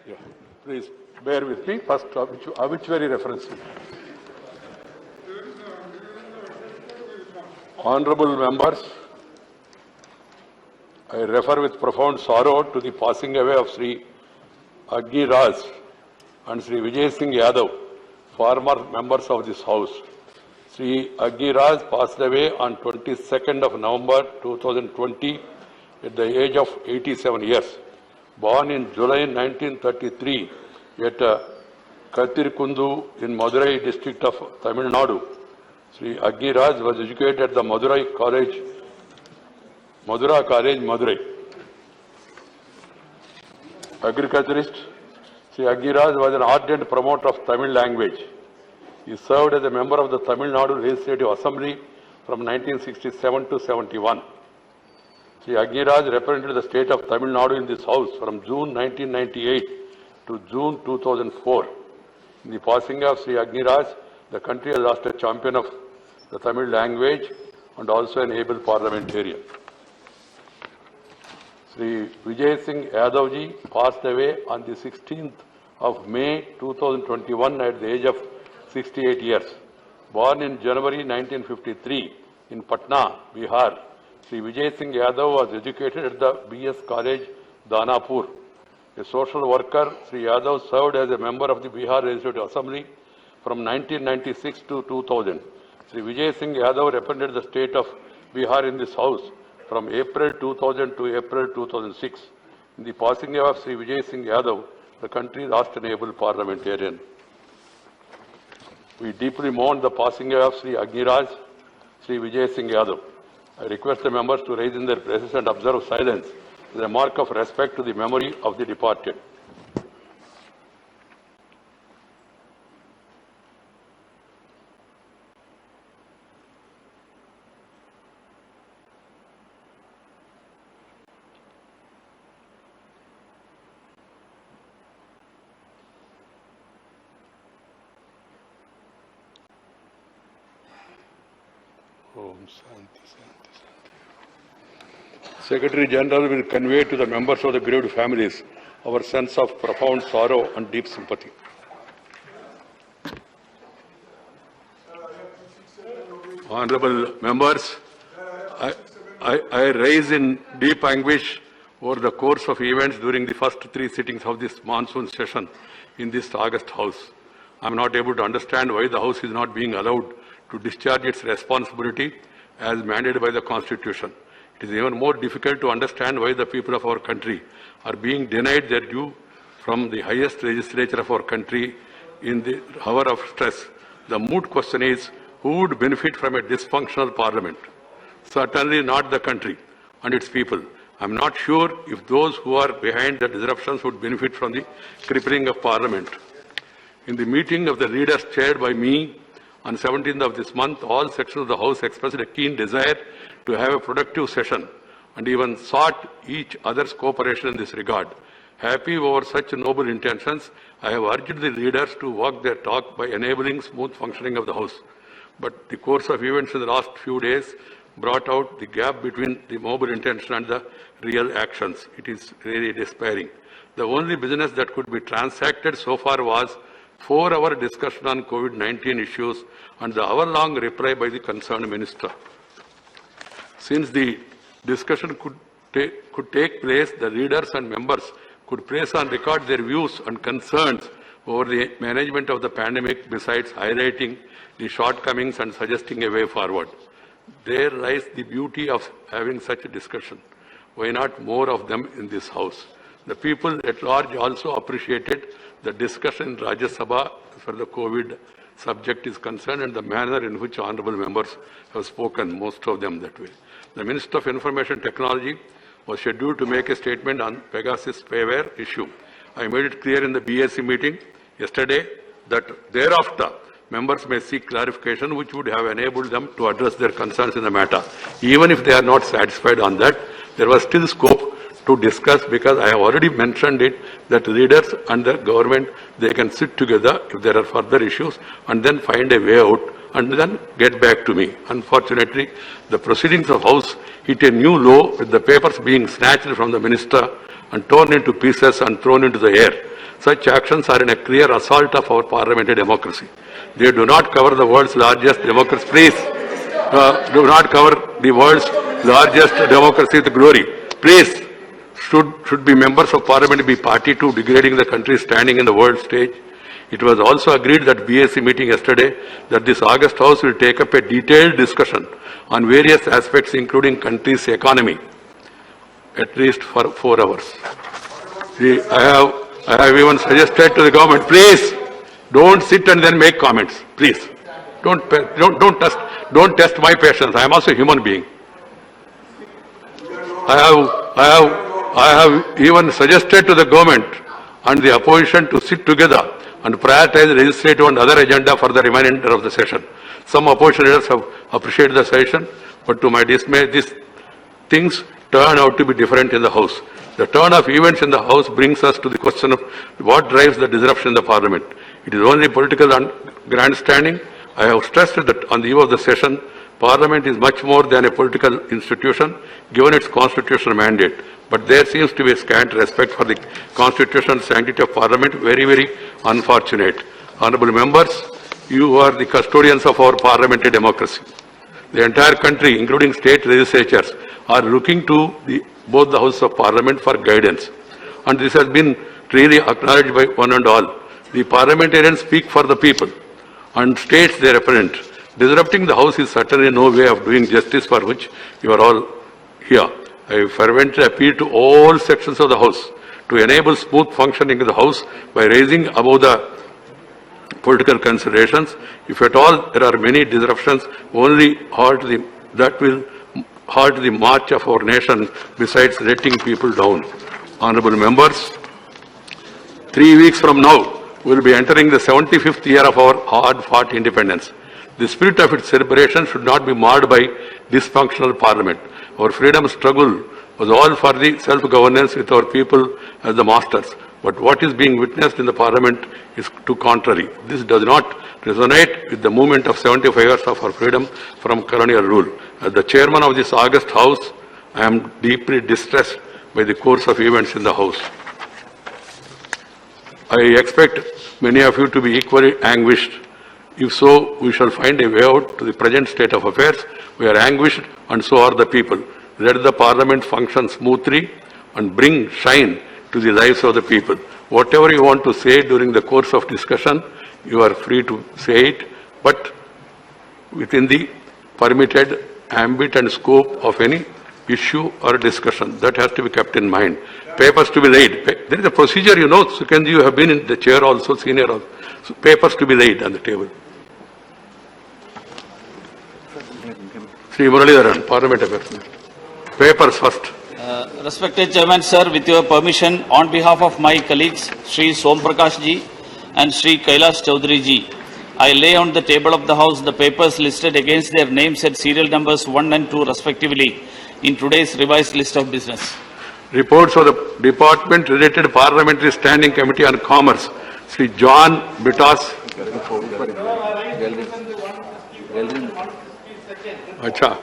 Yeah. Please bear with me. First, obituary reference. Honorable members, I refer with profound sorrow to the passing away of Sri Agni Raj and Sri Vijay Singh Yadav, former members of this House. Sri Agni Raj passed away on 22nd of November 2020 at the age of 87 years. Born in July 1933 at Kathirkundu in Madurai district of Tamil Nadu, Sri Agni Raj was educated at the Madura College, Madurai. Agriculturist, Sri Agni Raj was an ardent promoter of Tamil language. He served as a member of the Tamil Nadu Legislative Assembly from 1967 to 71. Sri Agni Raj represented the state of Tamil Nadu in this House from June 1998 to June 2004. In the passing of Sri Agni Raj, the country has lost a champion of the Tamil language and also an able parliamentarian. Sri Vijay Singh Yadavji passed away on the 16th of May 2021 at the age of 68 years. Born in January 1953 in Patna, Bihar, Sri Vijay Singh Yadav was educated at the BS College, Danapur. A social worker, Sri Yadav served as a member of the Bihar Legislative Assembly from 1996 to 2000. Sri Vijay Singh Yadav represented the state of Bihar in this House from April 2000 to April 2006. In the passing of Sri Vijay Singh Yadav, the country lost an able parliamentarian. We deeply mourn the passing of Sri Agni Raj, Sri Vijay Singh Yadav. I request the members to rise in their places and observe silence as a mark of respect to the memory of the departed. Om Shanti, Shanti, Shanti. Secretary General will convey to the members of the bereaved families our sense of profound sorrow and deep sympathy. Honorable members, I rise in deep anguish over the course of events during the first three sittings of this monsoon session in this August House. I am not able to understand why the House is not being allowed to discharge its responsibility as mandated by the Constitution. It is even more difficult to understand why the people of our country are being denied their due from the highest legislature of our country in the hour of stress. The moot question is, who would benefit from a dysfunctional parliament? Certainly not the country and its people. I am not sure if those who are behind the disruptions would benefit from the crippling of parliament. In the meeting of the leaders chaired by me on 17th of this month, all sections of the House expressed a keen desire to have a productive session and even sought each other's cooperation in this regard. Happy over such noble intentions, I have urged the leaders to walk their talk by enabling smooth functioning of the House. But the course of events in the last few days brought out the gap between the noble intention and the real actions. It is really despairing. The only business that could be transacted so far was 4-hour discussion on COVID-19 issues and the hour-long reply by the concerned minister. Since the discussion could take place, the leaders and members could place on record their views and concerns over the management of the pandemic, besides highlighting the shortcomings and suggesting a way forward. There lies the beauty of having such a discussion. Why not more of them in this House? The people at large also appreciated the discussion in Rajya Sabha for the COVID subject is concerned and the manner in which honorable members have spoken, most of them that way. The Minister of Information Technology was scheduled to make a statement on Pegasus spyware issue. I made it clear in the BSc meeting yesterday that thereafter members may seek clarification which would have enabled them to address their concerns in the matter. Even if they are not satisfied on that, there was still scope to discuss, because I have already mentioned it, that leaders and the government, they can sit together if there are further issues and then find a way out and then get back to me. Unfortunately, the proceedings of House hit a new low with the papers being snatched from the minister and torn into pieces and thrown into the air. Such actions are in a clear assault of our parliamentary democracy. They do not cover the world's largest democracy. Please, do not cover the world's largest democracy with glory. Please, should be members of parliament be party to degrading the country's standing in the world stage? It was also agreed that BSc meeting yesterday that this August House will take up a detailed discussion on various aspects including country's economy, at least for 4 hours. I have even suggested to the government, please don't sit and then make comments. Please don't test my patience. I am also a human being. I have even suggested to the government and the opposition to sit together and prioritize legislative and other agenda for the remainder of the session. Some opposition leaders have appreciated the session, but to my dismay, these things turn out to be different in the House. The turn of events in the House brings us to the question of what drives the disruption in the Parliament. It is only political grandstanding. I have stressed that on the eve of the session, Parliament is much more than a political institution, given its constitutional mandate. But there seems to be a scant respect for the constitutional sanctity of Parliament. Very, very unfortunate. Honourable members, you are the custodians of our parliamentary democracy. The entire country, including state legislatures, are looking to both the Houses of Parliament for guidance. And this has been really acknowledged by one and all. The parliamentarians speak for the people and states they represent. Disrupting the House is certainly no way of doing justice for which you are all here. I fervently appeal to all sections of the House to enable smooth functioning of the House by raising above the political considerations. If at all there are many disruptions, only that will halt the march of our nation besides letting people down. Honourable members, 3 weeks from now, we will be entering the 75th year of our hard-fought independence. The spirit of its celebration should not be marred by dysfunctional Parliament. Our freedom struggle was all for the self-governance with our people as the masters. But what is being witnessed in the Parliament is to contrary. This does not resonate with the movement of 75 years of our freedom from colonial rule. As the chairman of this August House, I am deeply distressed by the course of events in the House. I expect many of you to be equally anguished. If so, we shall find a way out to the present state of affairs. We are anguished and so are the people. Let the Parliament function smoothly and bring shine to the lives of the people. Whatever you want to say during the course of discussion, you are free to say it, but within the permitted ambit and scope of any issue or discussion. That has to be kept in mind. Papers to be laid. There is a procedure, you know, Sukhenji, you have been in the chair also, senior also. So papers to be laid on the table. Sri Muralidharan, Parliament Affairs. Papers first. Respected Chairman, sir, with your permission, on behalf of my colleagues, Sri Som Prakash ji and Sri Kailash Chaudhary ji, I lay on the table of the House the papers listed against their names and serial numbers 1 and 2 respectively in today's revised list of business. Reports of the Department related Parliamentary Standing Committee on Commerce, Sri John Bittas. Acha.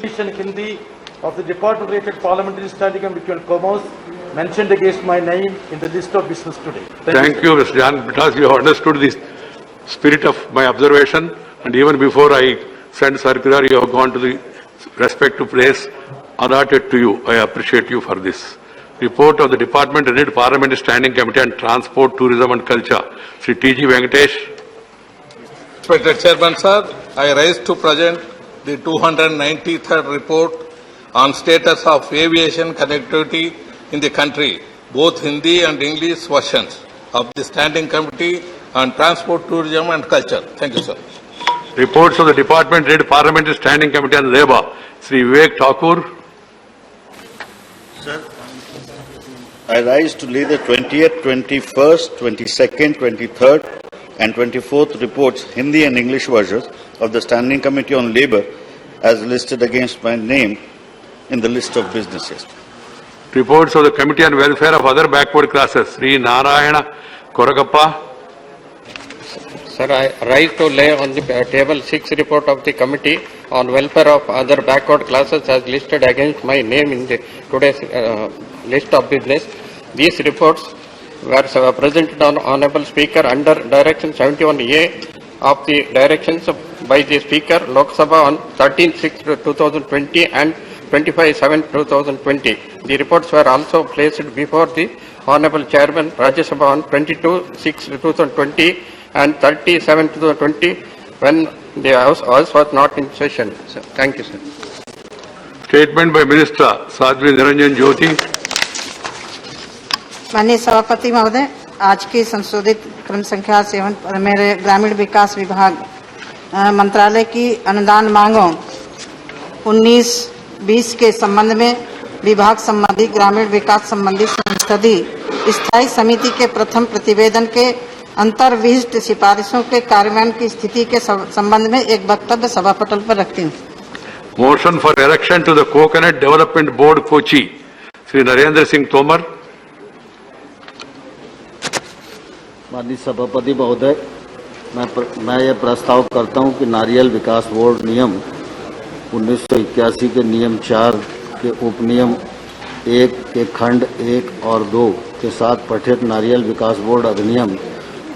Hindi of the Department related Parliamentary Standing Committee on Commerce mentioned against my name in the list of business today. Thank you, Mr. John Bittas. You have understood the spirit of my observation, and even before I sent circular, you have gone to the respective place allotted to you. I appreciate you for this. Report of the Department related Parliamentary Standing Committee on Transport, Tourism and Culture, Sri T.G. Venkatesh. Respected Chairman, sir, I rise to present the 293rd report on status of aviation connectivity in the country, both Hindi and English versions of the Standing Committee on Transport, Tourism and Culture. Thank you, sir. Reports of the Department related Parliamentary Standing Committee on Labour, Sri Vivek Thakur. Sir, I rise to lay the 20th, 21st, 22nd, 23rd and 24th reports, Hindi and English versions of the Standing Committee on Labour as listed against my name in the list of businesses. Reports of the Committee on Welfare of Other Backward Classes, Sri Narayana Koragappa. Sir, I rise to lay on the table 6 report of the Committee on Welfare of Other Backward Classes as listed against my name in the today's list of business. These reports were presented on Honorable Speaker under Direction 71A of the directions by the Speaker Lok Sabha on 13/6/2020 and 25/7/2020. The reports were also placed before the Honorable Chairman Rajya Sabha on 22/6/2020 and 30/7/2020 when the House was not in session. So, thank you, sir. Statement by Minister Sadhvi Niranjan Jyoti. माननीय सभापति महोदय, आज की संशोधित क्रम संख्या 7 पर मेरे ग्रामीण विकास विभाग मंत्रालय की अनुदान मांगों 19-20 के संबंध में विभाग संबंधी ग्रामीण विकास संबंधी संसदीय स्थायी समिति के प्रथम प्रतिवेदन के अंतर्विहित सिफारिशों के कार्यान्वयन की स्थिति के संबंध में एक वक्तव्य सभा पटल पर रखती हूँ। Motion for election to the Coconut Development Board Kochi. Shri Narendra Singh Tomar. माननीय सभापति महोदय, मैं यह प्रस्ताव करता हूं कि नारियल विकास बोर्ड नियम 1981 के नियम 4 के उपनियम 1 के खंड 1 और 2 के साथ पठित नारियल विकास बोर्ड अधिनियम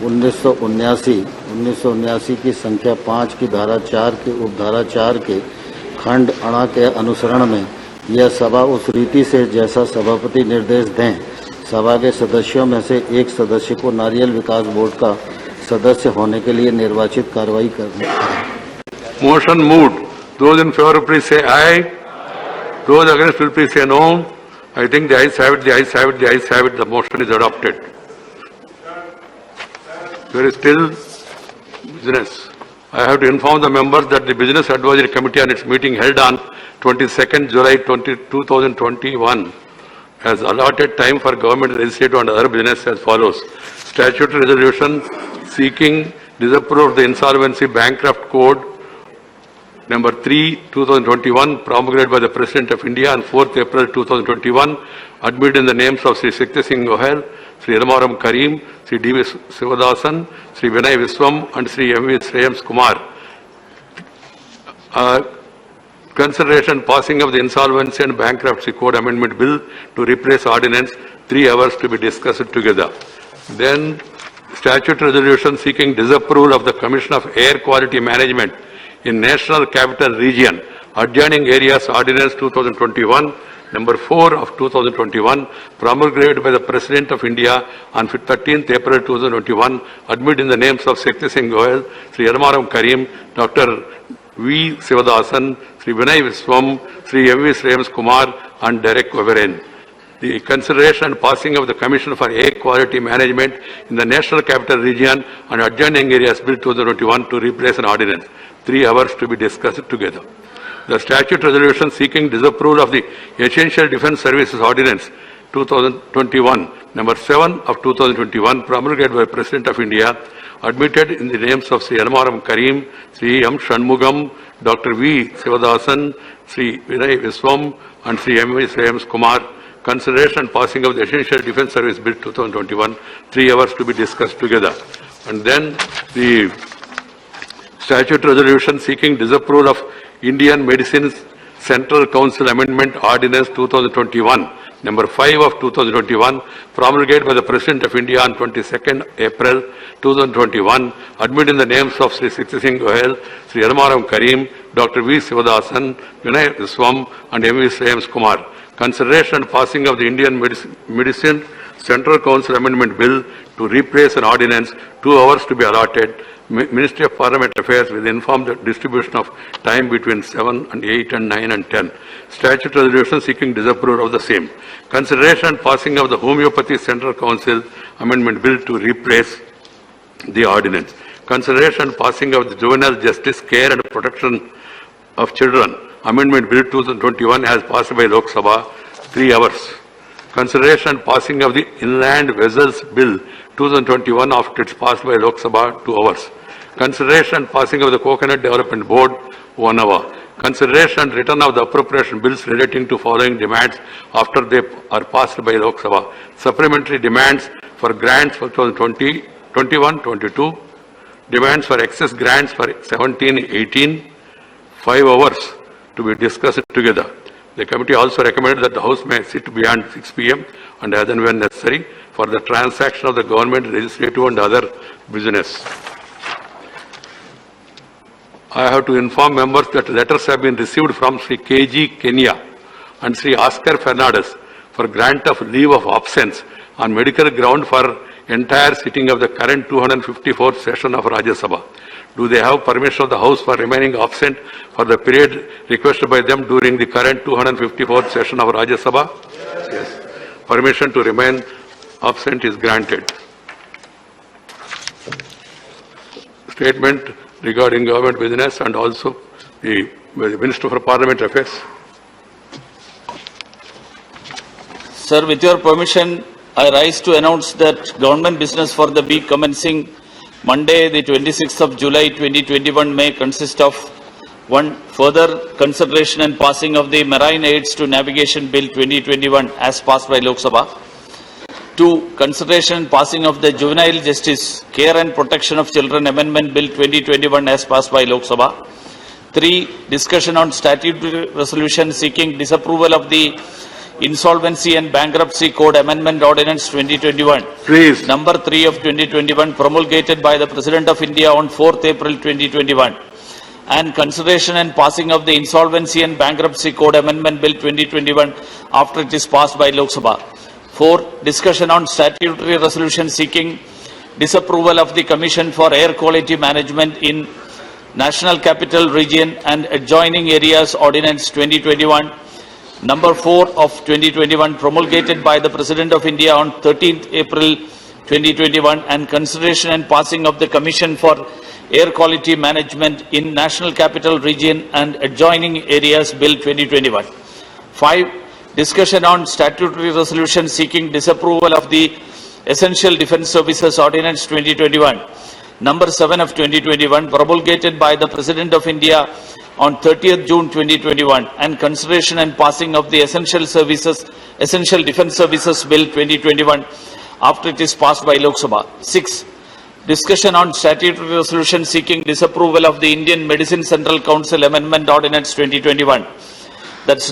1979 की संख्या 5 की धारा 4 के उपधारा 4 के खंड अणा के अनुसरण में यह सभा उस रीति से जैसा सभापति निर्देश दें, सभा के सदस्यों में से एक सदस्य को नारियल विकास बोर्ड का सदस्य होने के लिए निर्वाचित कार्रवाई करनी है। Motion moved. Those in favor please say aye. Those against will please say no. I think the ayes have it, the ayes have it, the ayes have it. The motion is adopted. There is still business. I have to inform the members that the Business Advisory Committee on its meeting held on 22nd July 2021 has allotted time for government legislative and other business as follows. Statutory resolution seeking disapproval of the Insolvency Bankrupt Code number 3/2021 promulgated by the President of India on 4th April 2021, admitted in the names of Sri Shakti Singh Gohel, Sri Ramaram Karim, Sri D.V. Sivadasan, Sri Vinay Viswam and Sri M.V. Shreyans Kumar. Consideration passing of the Insolvency and Bankruptcy Code Amendment Bill to replace Ordinance, 3 hours to be discussed together. Then statute resolution seeking disapproval of the Commission of Air Quality Management in National Capital Region, adjoining areas Ordinance 2021, number 4 of 2021, promulgated by the President of India on 13th April 2021, admitted in the names of Shakti Singh Gohel, Sri Ramaram Karim, Dr. V. Sivadasan, Sri Vinay Viswam, Sri M.V. Shreyans Kumar and Derek Overeem. The consideration and passing of the Commission for Air Quality Management in the National Capital Region and adjoining areas Bill 2021 to replace an ordinance. 3 hours to be discussed together. The statute resolution seeking disapproval of the Essential Defence Services Ordinance 2021, number 7 of 2021, promulgated by the President of India, admitted in the names of Sri Ramaram Karim, Sri M. Shanmugam, Dr. V. Sivadasan, Sri Vinay Viswam and Sri M. V. Shreyans Kumar. Consideration and passing of the Essential Defence Service Bill 2021, 3 hours to be discussed together. And then the statute resolution seeking disapproval of Indian Medicines Central Council Amendment Ordinance 2021, number 5 of 2021, promulgated by the President of India on 22nd April 2021, admitting the names of Sri Shakti Singh Gohel, Sri Ramaram Karim, Dr. V. Sivadasan, Vinay Viswam and M. V. Shreyans Kumar. Consideration and passing of the Indian Medicine Central Council Amendment Bill to replace an ordinance, 2 hours to be allotted. Ministry of Parliament Affairs will inform the distribution of time between 7 and 8 and 9 and 10. Statute resolution seeking disapproval of the same. Consideration and passing of the Homeopathy Central Council Amendment Bill to replace the ordinance. Consideration and passing of the Juvenile Justice Care and Protection of Children Amendment Bill 2021 as passed by Lok Sabha, 3 hours. Consideration and passing of the Inland Vessels Bill 2021 after it's passed by Lok Sabha, 2 hours. Consideration and passing of the Coconut Development Board, 1 hour. Consideration and return of the appropriation bills relating to following demands after they are passed by Lok Sabha. Supplementary demands for grants for 2020, 21, 22, demands for excess grants for 17-18, 5 hours to be discussed together. The committee also recommended that the House may sit beyond 6 p.m. and as and when necessary for the transaction of the government, legislative and other business. I have to inform members that letters have been received from Sri K.G. Kenya and Sri Oscar Fernandez for grant of leave of absence on medical ground for entire sitting of the current 254th session of Rajya Sabha. Do they have permission of the House for remaining absent for the period requested by them during the current 254th session of Rajya Sabha? Yes. Permission to remain absent is granted. Statement regarding government business and also the Minister for Parliamentary Affairs. Sir, with your permission, I rise to announce that government business for the week commencing Monday, the 26th of July 2021 may consist of 1. Further consideration and passing of the Marine Aids to Navigation Bill 2021 as passed by Lok Sabha. 2. Consideration and passing of the Juvenile Justice, Care and Protection of Children Amendment Bill 2021 as passed by Lok Sabha. 3. Discussion on statutory resolution seeking disapproval of the Insolvency and Bankruptcy Code Amendment Ordinance 2021. Please. Number 3 of 2021 promulgated by the President of India on 4th April 2021. And consideration and passing of the Insolvency and Bankruptcy Code Amendment Bill 2021 after it is passed by Lok Sabha. 4. Discussion on statutory resolution seeking disapproval of the Commission for Air Quality Management in National Capital Region and Adjoining Areas Ordinance 2021. Number 4 of 2021 promulgated by the President of India on 13th April 2021 and consideration and passing of the Commission for Air Quality Management in National Capital Region and Adjoining Areas Bill 2021. 5. Discussion on statutory resolution seeking disapproval of the Essential Defence Services Ordinance 2021. Number 7 of 2021 promulgated by the President of India on 30th June 2021 and consideration and passing of the Essential Defence Services Bill 2021 after it is passed by Lok Sabha. 6. Discussion on statutory resolution seeking disapproval of the Indian Medicine Central Council Amendment Ordinance 2021. That's